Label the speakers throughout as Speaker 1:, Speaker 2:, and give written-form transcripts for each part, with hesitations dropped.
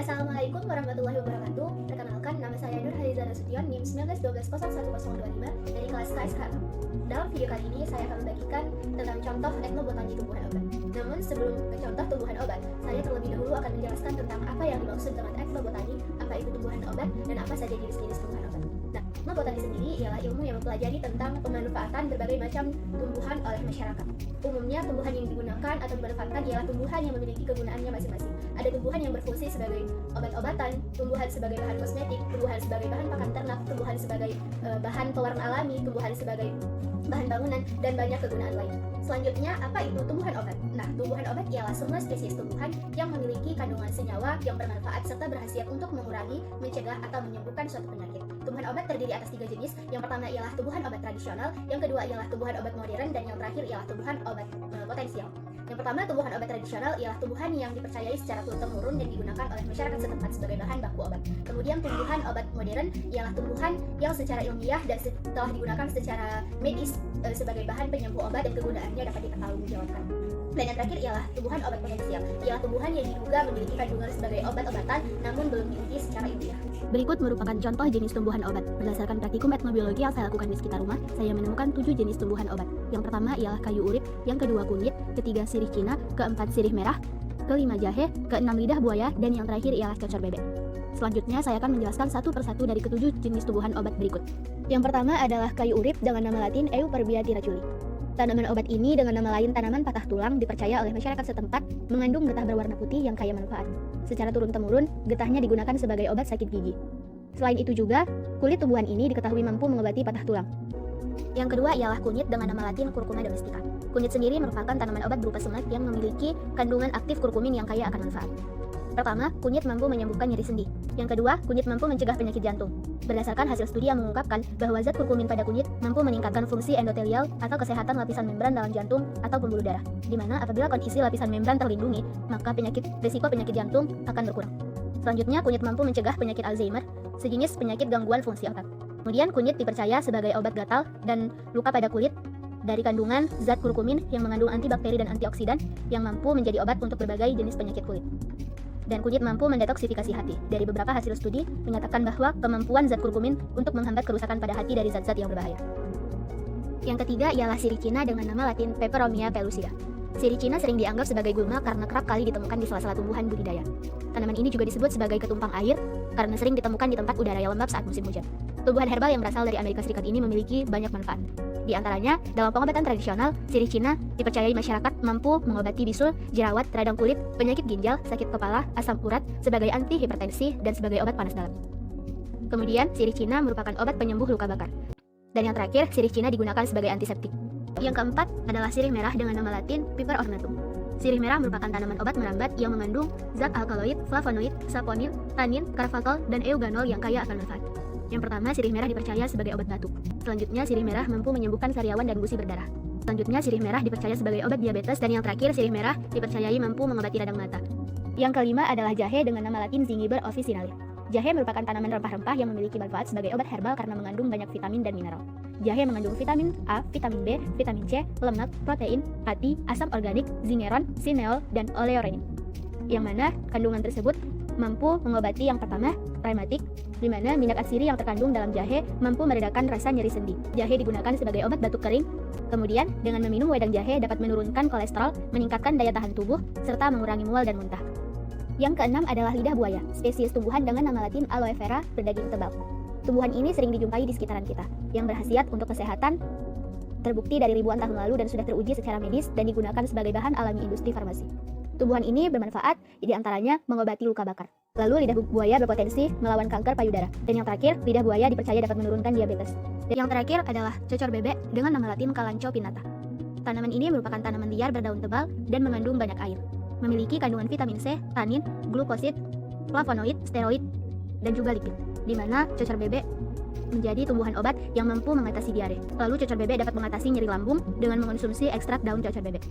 Speaker 1: Assalamualaikum warahmatullahi wabarakatuh. Perkenalkan, nama saya Nur Haliza Nasution, NIM 1912011025 dari kelas KSH6. Dalam video kali ini, saya akan membagikan tentang contoh etnobotani tumbuhan obat. Namun sebelum ke contoh tumbuhan obat, saya terlebih dahulu akan menjelaskan tentang apa yang dimaksud dengan etnobotani, apa itu tumbuhan obat, dan apa saja jenis-jenis tumbuhan obat. Nah, etnobotani sendiri ialah ilmu yang mempelajari tentang pemanfaatan berbagai macam tumbuhan oleh masyarakat. Umumnya, tumbuhan yang digunakan atau dimanfaatkan ialah tumbuhan yang memiliki kegunaannya masing-masing. Ada tumbuhan yang berfungsi sebagai obat-obatan, tumbuhan sebagai bahan kosmetik, tumbuhan sebagai bahan pakan ternak, tumbuhan sebagai bahan pewarna alami, tumbuhan sebagai bahan bangunan, dan banyak kegunaan lain. Selanjutnya, apa itu tumbuhan obat? Nah, tumbuhan obat ialah semua spesies tumbuhan yang memiliki kandungan senyawa yang bermanfaat serta berkhasiat untuk mengurangi, mencegah, atau menyembuhkan suatu penyakit. Tumbuhan obat terdiri atas 3 jenis. Yang pertama ialah tumbuhan obat tradisional, yang kedua ialah tumbuhan obat modern, dan yang terakhir ialah tumbuhan obat potensial. Yang pertama, tumbuhan obat tradisional ialah tumbuhan yang dipercayai secara turun-temurun dan digunakan oleh masyarakat setempat sebagai bahan baku obat. Kemudian, tumbuhan obat modern ialah tumbuhan yang secara ilmiah dan setelah digunakan secara medis sebagai bahan penyembuh obat dan kegunaannya dapat dipertanggungjawabkan. Dan yang terakhir ialah tumbuhan obat potensial, ialah tumbuhan yang diduga memiliki kandungan sebagai obat-obatan namun belum diuji secara ilmiah.
Speaker 2: Berikut merupakan contoh jenis tumbuhan obat. Berdasarkan praktikum etnobiologi yang saya lakukan di sekitar rumah, saya menemukan 7 jenis tumbuhan obat. Yang pertama ialah kayu urip, yang kedua kunyit, ketiga sirih Cina, keempat sirih merah, kelima jahe, keenam lidah buaya, dan yang terakhir ialah cocor bebek. Selanjutnya saya akan menjelaskan satu persatu dari ketujuh jenis tumbuhan obat berikut. Yang pertama adalah kayu urip dengan nama latin Euphorbium tirachuli. Tanaman obat ini dengan nama lain tanaman patah tulang dipercaya oleh masyarakat setempat mengandung getah berwarna putih yang kaya manfaat. Secara turun-temurun, getahnya digunakan sebagai obat sakit gigi. Selain itu juga, kulit tumbuhan ini diketahui mampu mengobati patah tulang. Yang kedua ialah kunyit dengan nama latin Curcuma domestica. Kunyit sendiri merupakan tanaman obat berupa semak yang memiliki kandungan aktif kurkumin yang kaya akan manfaat. Pertama, kunyit mampu menyembuhkan nyeri sendi. Yang kedua, kunyit mampu mencegah penyakit jantung. Berdasarkan hasil studi yang mengungkapkan bahwa zat kurkumin pada kunyit mampu meningkatkan fungsi endotelial atau kesehatan lapisan membran dalam jantung atau pembuluh darah, di mana apabila kondisi lapisan membran terlindungi, maka risiko penyakit jantung akan berkurang. Selanjutnya, kunyit mampu mencegah penyakit Alzheimer, sejenis penyakit gangguan fungsi otak. Kemudian, kunyit dipercaya sebagai obat gatal dan luka pada kulit dari kandungan zat kurkumin yang mengandung antibakteri dan antioksidan yang mampu menjadi obat untuk berbagai jenis penyakit kulit. Dan kunyit mampu mendetoksifikasi hati. Dari beberapa hasil studi menyatakan bahwa kemampuan zat kurkumin untuk menghambat kerusakan pada hati dari zat-zat yang berbahaya. Yang ketiga ialah sirih Cina dengan nama latin Peperomia pellucida. Sirih Cina sering dianggap sebagai gulma karena kerap kali ditemukan di sela-sela tumbuhan budidaya. Tanaman ini juga disebut sebagai ketumpang air karena sering ditemukan di tempat udara yang lembab saat musim hujan. Tumbuhan herbal yang berasal dari Amerika Serikat ini memiliki banyak manfaat. Di antaranya, dalam pengobatan tradisional, sirih Cina dipercayai masyarakat mampu mengobati bisul, jerawat, radang kulit, penyakit ginjal, sakit kepala, asam urat, sebagai anti hipertensi, dan sebagai obat panas dalam. Kemudian, sirih Cina merupakan obat penyembuh luka bakar. Dan yang terakhir, sirih Cina digunakan sebagai antiseptik. Yang keempat adalah sirih merah dengan nama latin Piper ornatum. Sirih merah merupakan tanaman obat merambat yang mengandung zat alkaloid, flavonoid, saponin, tanin, karfakol, dan euganol yang kaya akan manfaat. Yang pertama, sirih merah dipercaya sebagai obat batuk. Selanjutnya, sirih merah mampu menyembuhkan sariawan dan gusi berdarah. Selanjutnya, sirih merah dipercaya sebagai obat diabetes, dan yang terakhir, sirih merah dipercayai mampu mengobati radang mata. Yang kelima adalah jahe dengan nama latin Zingiber officinalis. Jahe merupakan tanaman rempah-rempah yang memiliki manfaat sebagai obat herbal karena mengandung banyak vitamin dan mineral. Jahe mengandung vitamin A, vitamin B, vitamin C, lemak, protein, hati, asam organik, zingeron, sineol, dan oleorenin. Yang mana kandungan tersebut mampu mengobati yang pertama, rematik, di mana minyak atsiri yang terkandung dalam jahe mampu meredakan rasa nyeri sendi. Jahe digunakan sebagai obat batuk kering. Kemudian, dengan meminum wedang jahe dapat menurunkan kolesterol, meningkatkan daya tahan tubuh, serta mengurangi mual dan muntah. Yang keenam adalah lidah buaya, spesies tumbuhan dengan nama latin aloe vera berdaging tebal. Tumbuhan ini sering dijumpai di sekitaran kita, yang berkhasiat untuk kesehatan, terbukti dari ribuan tahun lalu dan sudah teruji secara medis dan digunakan sebagai bahan alami industri farmasi. Tumbuhan ini bermanfaat, di antaranya mengobati luka bakar. Lalu lidah buaya berpotensi melawan kanker payudara. Dan yang terakhir, lidah buaya dipercaya dapat menurunkan diabetes. Dan yang terakhir adalah cocor bebek dengan nama latin Kalanchoe pinnata. Tanaman ini merupakan tanaman liar berdaun tebal dan mengandung banyak air. Memiliki kandungan vitamin C, tanin, glukosid, flavonoid, steroid, dan juga lipid. Di mana cocor bebek menjadi tumbuhan obat yang mampu mengatasi diare. Lalu cocor bebek dapat mengatasi nyeri lambung dengan mengonsumsi ekstrak daun cocor bebek.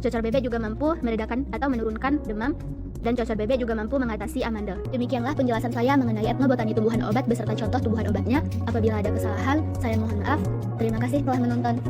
Speaker 2: Cocor bebek juga mampu meredakan atau menurunkan demam, dan cocor bebek juga mampu mengatasi amandel. Demikianlah penjelasan saya mengenai etnobotani tumbuhan obat beserta contoh tumbuhan obatnya. Apabila ada kesalahan, saya mohon maaf. Terima kasih telah menonton.